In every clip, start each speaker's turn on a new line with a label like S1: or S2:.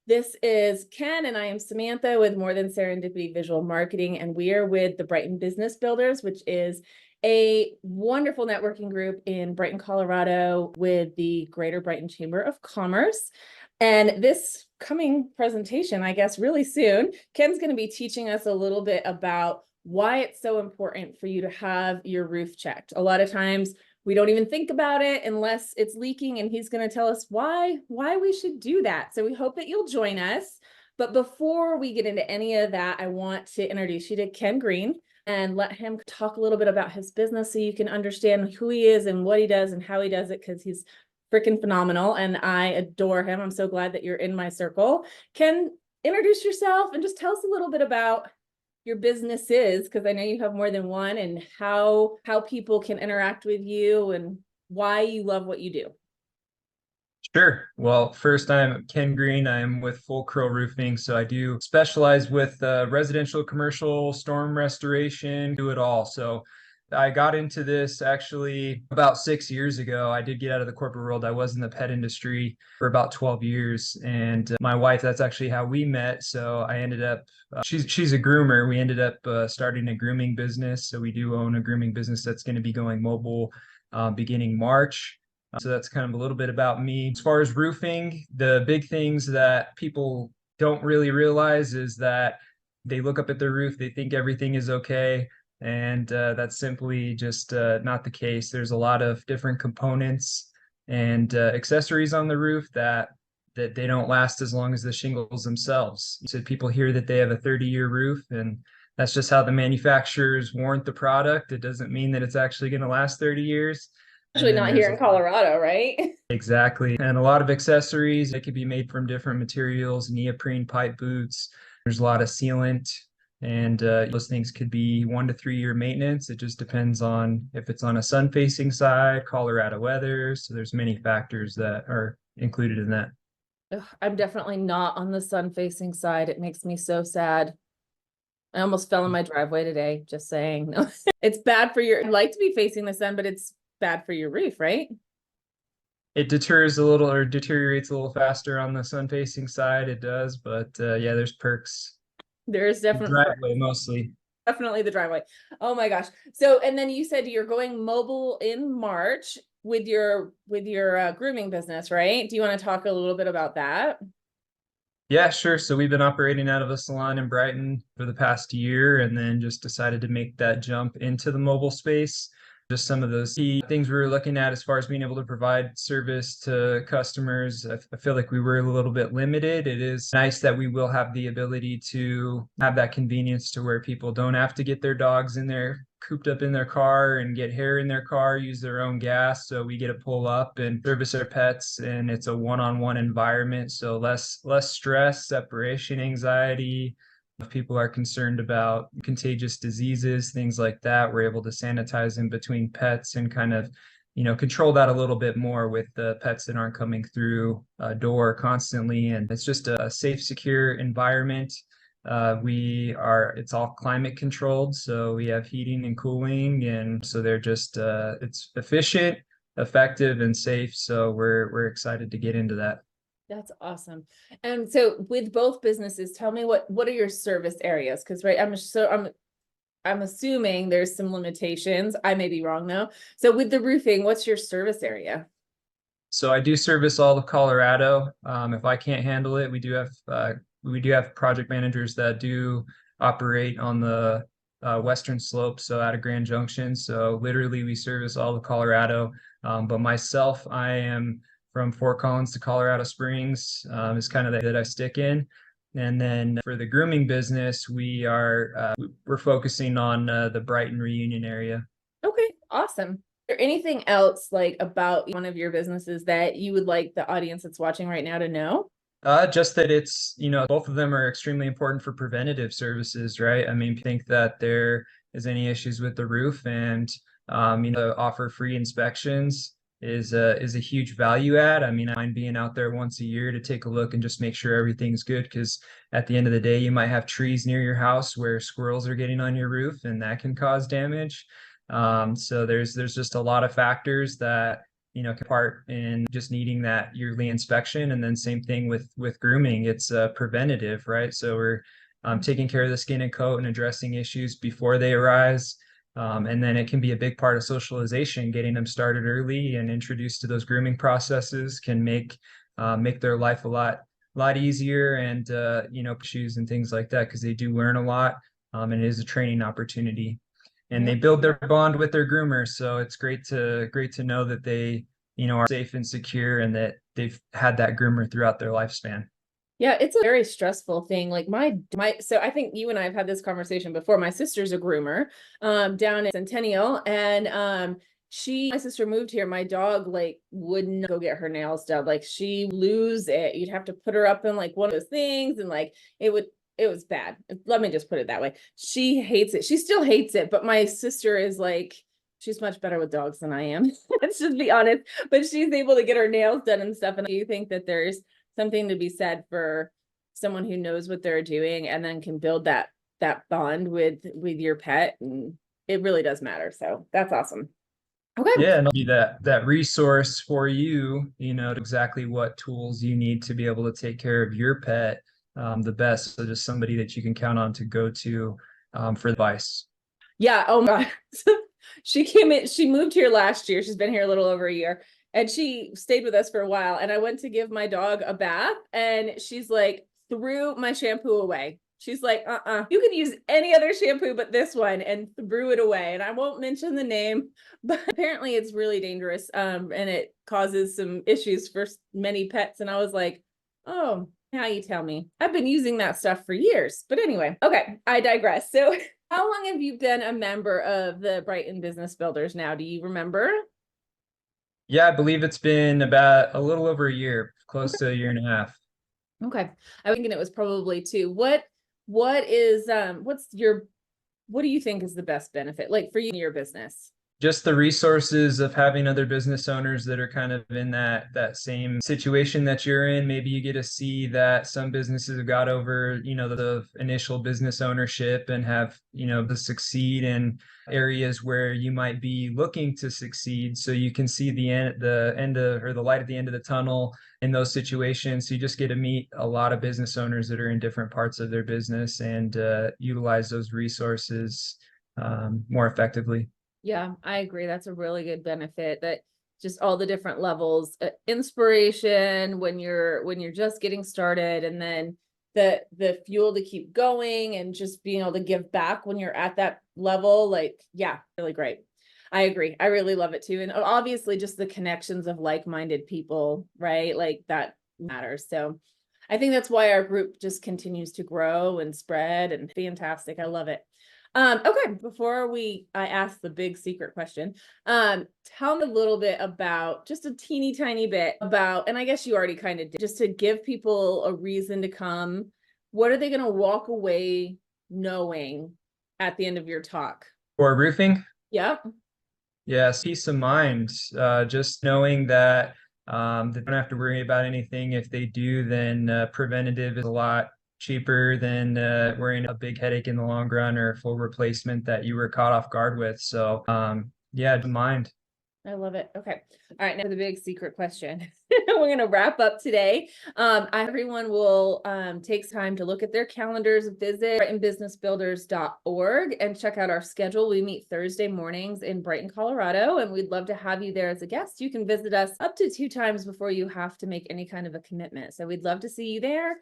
S1: This is Ken, and I am Samantha with More Than Serendipity Visual Marketing, and we are with the Brighton Business Builders, which is a wonderful networking group in Brighton, Colorado, with the Greater Brighton Chamber of Commerce. And this coming presentation, I guess really soon, Ken's going to be teaching us a little bit about why it's so important for you to have your roof checked. A lot of times we don't even think about it unless it's leaking, and he's going to tell us why we should do that. So we hope that you'll join us. But before we get into any of that, I want to introduce you to Ken Green and let him talk a little bit about his business so you can understand who he is and what he does and how he does it, because he's freaking phenomenal and I adore him. I'm so glad that you're in my circle. Ken, introduce yourself and just tell us a little bit about your business is, because I know you have more than one, and how people can interact with you and why you love what you do.
S2: Sure. Well, first, I'm Ken Green. I'm with Full Curl Roofing. So I do specialize with residential, commercial, storm restoration, do it all. So I got into this actually about 6 years ago. I did get out of the corporate world. I was in the pet industry for about 12 years. And my wife, that's actually how we met. So I ended up, she's a groomer. We ended up starting a grooming business. So we do own a grooming business that's going to be going mobile beginning March. So that's kind of a little bit about me. As far as roofing, the big things that people don't really realize is that they look up at the roof, they think everything is okay. And that's simply just not the case. There's a lot of different components and accessories on the roof that they don't last as long as the shingles themselves. So people hear that they have a 30-year roof, and that's just how the manufacturers warrant the product. It doesn't mean that it's actually going to last 30 years.
S1: Actually not here in Colorado, right?
S2: Exactly. And a lot of accessories that could be made from different materials, neoprene pipe boots. There's a lot of sealant, and those things could be 1 to 3 year maintenance. It just depends on if it's on a sun facing side, Colorado weather. So there's many factors that are included in that.
S1: Ugh, I'm definitely not on the sun facing side. It makes me so sad. I almost fell in my driveway today, just saying. No, it's bad for your, I'd like to be facing the sun, but it's bad for your roof, right?
S2: It deters a little, or deteriorates a little faster on the sun facing side. It does, but yeah, there's perks.
S1: There's definitely
S2: Driveway mostly.
S1: definitely the driveway. Oh my gosh. So, and then you said you're going mobile in March with your grooming business, right? Do you want to talk a little bit about that?
S2: Yeah, sure. So we've been operating out of a salon in Brighton for the past year, and then just decided to make that jump into the mobile space. Just some of those key things we were looking at as far as being able to provide service to customers. I feel like we were a little bit limited. It is nice that we will have the ability to have that convenience to where people don't have to get their dogs in there cooped up in their car and get hair in their car, use their own gas. So we get to pull up and service our pets, and it's a one-on-one environment. So less stress, separation anxiety. If people are concerned about contagious diseases, things like that, we're able to sanitize in between pets and kind of, control that a little bit more with the pets that aren't coming through a door constantly. And it's just a safe, secure environment. It's all climate controlled. So we have heating and cooling. And so they're just, it's efficient, effective, and safe. So we're excited to get into that.
S1: That's awesome. And so with both businesses, tell me what are your service areas? Because right, I'm assuming there's some limitations. I may be wrong though. So with the roofing, what's your service area?
S2: So I do service all of Colorado. If I can't handle it, we do have project managers that do operate on the western slope, so out of Grand Junction. So literally we service all of Colorado. But myself, I am from Fort Collins to Colorado Springs, is kind of that I stick in. And then for the grooming business, we're focusing on the Brighton Reunion area.
S1: Okay, awesome. Is there anything else like about one of your businesses that you would like the audience that's watching right now to know?
S2: Just that it's, both of them are extremely important for preventative services, right? I mean, think that there is any issues with the roof, and offer free inspections is a huge value add. I mean, I mind being out there once a year to take a look and just make sure everything's good, because at the end of the day, you might have trees near your house where squirrels are getting on your roof, and that can cause damage. So there's just a lot of factors that part in just needing that yearly inspection. And then same thing with grooming. It's preventative, right? So we're taking care of the skin and coat and addressing issues before they arise. And then it can be a big part of socialization. Getting them started early and introduced to those grooming processes can make their life a lot easier, and issues and things like that, because they do learn a lot, and it is a training opportunity. And they build their bond with their groomers. So it's great to know that they, are safe and secure, and that they've had that groomer throughout their lifespan.
S1: Yeah, it's a very stressful thing. Like so I think you and I have had this conversation before. My sister's a groomer down in Centennial, and my sister moved here. My dog like wouldn't go get her nails done. Like she lose it. You'd have to put her up in like one of those things, and like it was bad. Let me just put it that way. She hates it. She still hates it, but my sister is like, she's much better with dogs than I am. Let's just be honest. But she's able to get her nails done and stuff. And I do think that there's something to be said for someone who knows what they're doing and then can build that bond with your pet. And it really does matter. So that's awesome. Okay.
S2: Yeah, and be that resource for you, exactly what tools you need to be able to take care of your pet the best. So just somebody that you can count on to go to for advice.
S1: Yeah. Oh my God. She moved here last year. She's been here a little over a year. And she stayed with us for a while. And I went to give my dog a bath, and she's like, threw my shampoo away. She's like, you can use any other shampoo but this one, and threw it away. And I won't mention the name, but apparently it's really dangerous. And it causes some issues for many pets. And I was like, oh, now you tell me. I've been using that stuff for years. But anyway, okay, I digress. So how long have you been a member of the Brighton Business Builders now? Do you remember?
S2: Yeah, I believe it's been about a little over a year, close to a year and a half.
S1: Okay. I was thinking it was probably 2. What do you think is the best benefit, like for you and your business?
S2: Just the resources of having other business owners that are kind of in that same situation that you're in. Maybe you get to see that some businesses have got over, the initial business ownership and have, to succeed in areas where you might be looking to succeed. So you can see the light at the end of the tunnel in those situations. So you just get to meet a lot of business owners that are in different parts of their business and utilize those resources more effectively.
S1: Yeah, I agree. That's a really good benefit, that just all the different levels, inspiration when you're just getting started, and then the fuel to keep going, and just being able to give back when you're at that level. Like, yeah, really great. I agree. I really love it too. And obviously just the connections of like-minded people, right? Like that matters. So I think that's why our group just continues to grow and spread, and fantastic. I love it. Okay, before I ask the big secret question, tell me a little bit about, just a teeny tiny bit about, and I guess you already kind of did, just to give people a reason to come. What are they going to walk away knowing at the end of your talk?
S2: For roofing?
S1: Yeah.
S2: Yes, peace of mind. Just knowing that they don't have to worry about anything. If they do, then preventative is a lot cheaper than worrying a big headache in the long run, or a full replacement that you were caught off guard with. So yeah, mind.
S1: I love it. Okay. All right. Now the big secret question. We're going to wrap up today. Everyone will take time to look at their calendars, visit BrightonBusinessBuilders.org and check out our schedule. We meet Thursday mornings in Brighton, Colorado, and we'd love to have you there as a guest. You can visit us up to 2 times before you have to make any kind of a commitment. So we'd love to see you there.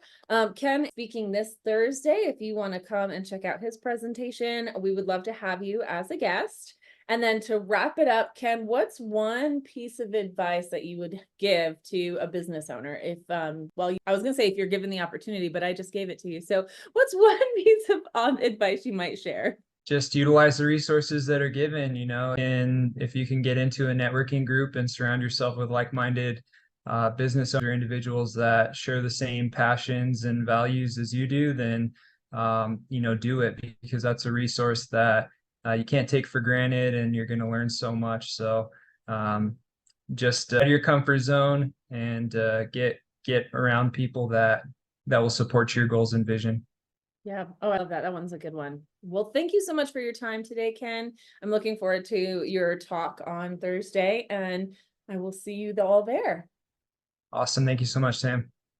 S1: Ken speaking this Thursday. If you want to come and check out his presentation, we would love to have you as a guest. And then to wrap it up, Ken, what's one piece of advice that you would give to a business owner? If, I was going to say if you're given the opportunity, but I just gave it to you. So what's one piece of advice you might share?
S2: Just utilize the resources that are given, and if you can get into a networking group and surround yourself with like-minded business owner individuals that share the same passions and values as you do, then, do it, because that's a resource that you can't take for granted, and you're going to learn so much. So just out of your comfort zone, and get around people that will support your goals and vision.
S1: Yeah. Oh, I love that. That one's a good one. Well, thank you so much for your time today, Ken. I'm looking forward to your talk on Thursday, and I will see you all there.
S2: Awesome. Thank you so much, Sam.